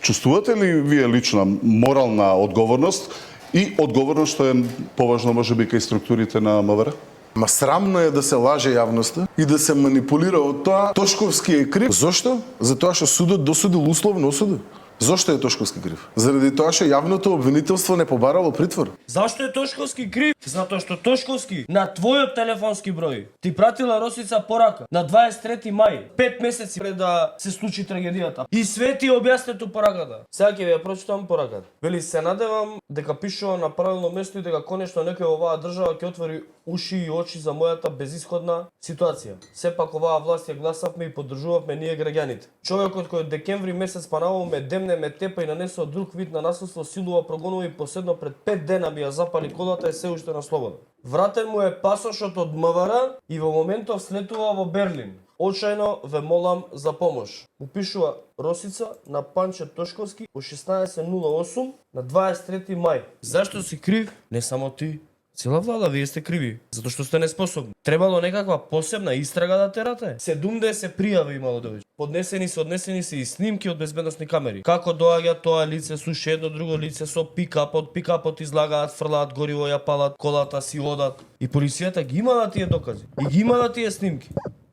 Чувствувате ли вие лична морална одговорност и одговорност што е поважно можеби кај структурите на МВР? Ма срамно е да се лаже јавноста и да се манипулира од тоа. Тошковски е крив. Зошто? Затоа што судот досудил условно осуда. Зошто е Тошковски крив? Заради тоа што јавното обвинителство не побарало притвор. Зашто е Тошковски крив? Затоа што Тошковски на твојот телефонски број ти пратила Росица порака на 23 мај, 5 месеци пред да се случи трагедијата. И све ти објаснето пораката. Сега ќе ви ја прочитам пораката. Вели, се надевам дека пишува на правилно место и дека конечно некој оваа држава ќе отвори уши и очи за мојата безисходна ситуација. Сепак оваа власт ја гласавме и поддржувавме ние граѓаните. Човекот кој од декември месец панавал ме демне, ме тепа и нанесува друг вид на насилство, силува, прогонува и последно пред 5 дена ми ја запали колата и се уште на слобода. Вратен му е пасошот од МВР и во моментов слетува во Берлин. Очајно ве молам за помош. Му пишува Росица на Панче Тошковски во 16:08 на 23 мај. Зашто си крив? Не само ти. Цела влада, вие сте криви, затоа што сте неспособни. Требало некаква посебна истрага да терате. 70 пријави имало довеќе. Однесени се и снимки од безбедносни камери. Како доаѓа тоа лице со едно друго лице со пикапот излагаат, фрлаат гориво, ја палат, колата си одат. И полицијата ги имала тие докази. И ги имала тие снимки.